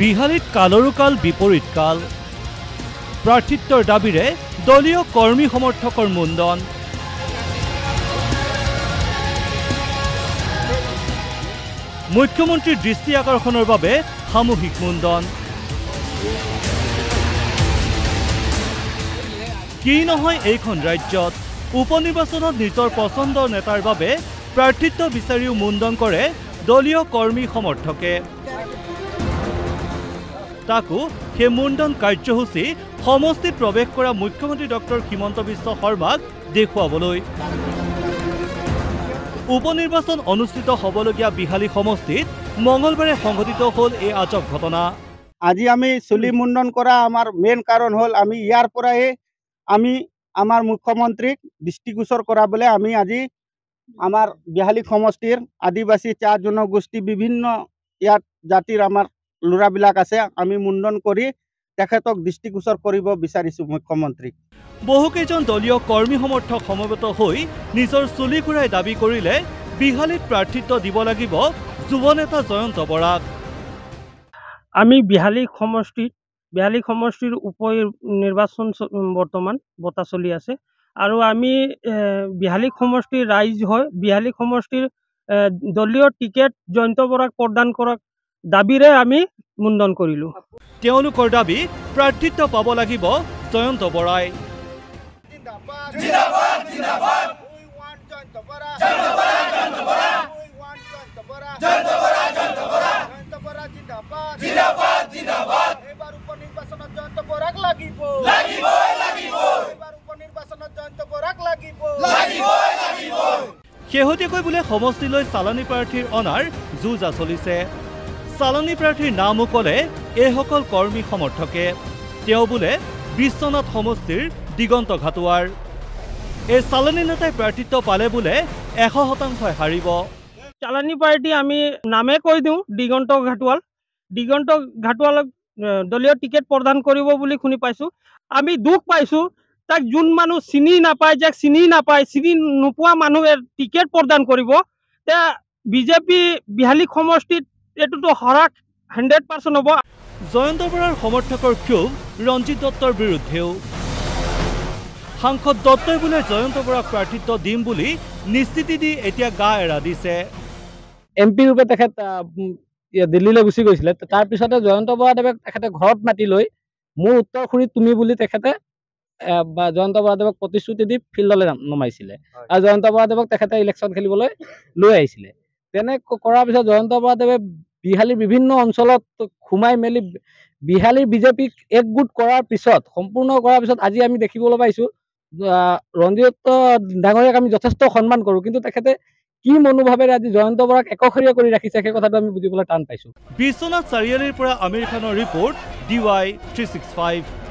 বিহালীত কালৰো কাল বিপৰীত কাল প্ৰাৰ্থিত্বৰ দাবীৰে দলীয় কৰ্মী সমৰ্থকৰ মুণ্ডন মুখ্যমন্ত্ৰীৰ দৃষ্টি আকৰ্ষণৰ বাবে সামূহিক মুণ্ডন কি নহয় এইখন ৰাজ্যত উপনিৰ্বাচনত নিজৰ পছন্দৰ নেতাৰ বাবে প্ৰাৰ্থিত্ব বিচাৰিও মুণ্ডন কৰে দলীয় কৰ্মী সমৰ্থকে তাকো সেই মুণ্ডন কাৰ্যসূচী সমষ্টিত প্ৰৱেশ কৰা মুখ্যমন্ত্ৰী ডক্টৰ হিমন্ত বিশ্ব শৰ্মাক দেখুৱাবলৈ উপনিৰ্বাচন অনুষ্ঠিত হ'বলগীয়া বিহালী সমষ্টিত মঙলবাৰে সংঘটিত হ'ল এই আজব ঘটনা। আজি আমি চুলি মুণ্ডন কৰা আমাৰ মেইন কাৰণ হ'ল আমি ইয়াৰ পৰাই আমি আমাৰ মুখ্যমন্ত্ৰীক দৃষ্টিগোচৰ কৰাবলৈ আমি আজি আমাৰ বিহালী সমষ্টিৰ আদিবাসী চাহ জনগোষ্ঠী বিভিন্ন ইয়াত জাতিৰ আমাৰ ল'ৰাবিলাক আছে আমি মুণ্ডন কৰি তেখেতক দৃষ্টিগোচৰ কৰিব বিচাৰিছোঁ মুখ্যমন্ত্ৰীক। বহুকেইজন দলীয় কৰ্মী সমৰ্থক সমবেত হৈ নিজৰ চুলি ঘূৰাই দাবী কৰিলে বিহালীত প্ৰাৰ্থিত্ব দিব লাগিব যুৱ নেতা জয়ন্ত বৰাক। আমি বিহালী সমষ্টিৰ উপ নিৰ্বাচন বৰ্তমান বতা চলি আছে আৰু আমি বিহালী সমষ্টিৰ ৰাইজ হয় বিহালী সমষ্টিৰ দলীয় টিকেট জয়ন্ত বৰাক প্ৰদান কৰাৰ দাবীৰে আমি মুণ্ডন কৰিলোঁ। তেওঁলোকৰ দাবী প্ৰাৰ্থিত্ব পাব লাগিব জয়ন্ত বৰাই। শেহতীয়াকৈ বোলে সমষ্টিলৈ চালানী প্ৰাৰ্থীৰ অনাৰ যুঁজা চলিছে। চালানী প্ৰাৰ্থীৰ নাম উকলে এইসকল কৰ্মী সমৰ্থকে তেওঁ বোলে বিশ্বনাথ সমষ্টিৰ দিগন্ত ঘাটোৱাৰ। এই চালানী নেতাই প্ৰাৰ্থিত্ব পালে বোলে 100% হাৰিব। চালানী পাৰ্টি আমি নামে কৈ দিওঁ দিগন্ত ঘাটোৱালক দলীয় টিকেট প্ৰদান কৰিব বুলি শুনি পাইছোঁ। আমি দুখ পাইছোঁ তাক যোন মানুহ চিনি নাপায় চিনি নোপোৱা মানুহে টিকেট প্ৰদান কৰিব তে বিজেপি বিহালী সমষ্টিত এইটোতো হৰাক 100% হ'ব। জয়ন্ত বৰাৰ সমৰ্থকৰ ক্ষোভ ৰঞ্জিত দত্তৰ বিৰুদ্ধেও। সাংসদ দত্তই বোলে জয়ন্ত বৰাক প্ৰাৰ্থিত্ব দিম বুলি নিশ্চিতি দি এতিয়া গা এৰা দিছে। MP ৰূপে তেখেত দিল্লীলৈ গুচি গৈছিলে তাৰপিছতে জয়ন্ত বৰাদেৱক তেখেতে ঘৰত মাতি লৈ মোৰ উত্তৰ খুৰি তুমি বুলি তেখেতে জয়ন্ত বৰাদেৱক প্ৰতিশ্ৰুতি দি ফিল্ডলৈ নমাইছিলে আৰু জয়ন্ত বৰাদেৱক তেখেতে ইলেকশ্যন খেলিবলৈ লৈ আহিছিলে। তেনে কৰাৰ পিছত জয়ন্ত বৰাদেৱে বিহালীৰ বিভিন্ন অঞ্চলত সোমাই মেলি বিহালীৰ বিজেপিক একগোট কৰাৰ পিছত সম্পূৰ্ণ কৰাৰ পিছত আজি আমি দেখিবলৈ পাইছোঁ ৰঞ্জিত ডাঙৰীয়াক আমি যথেষ্ট সন্মান কৰোঁ কিন্তু তেখেতে কি মনোভাৱেৰে আজি জয়ন্ত বৰাক একখৰীয়া কৰি ৰাখিছে সেই কথাটো আমি বুজিবলৈ টান পাইছোঁ। বিশ্বনাথ চাৰিআলিৰ পৰা আমিৰ খানৰ ৰিপৰ্ট DY 365।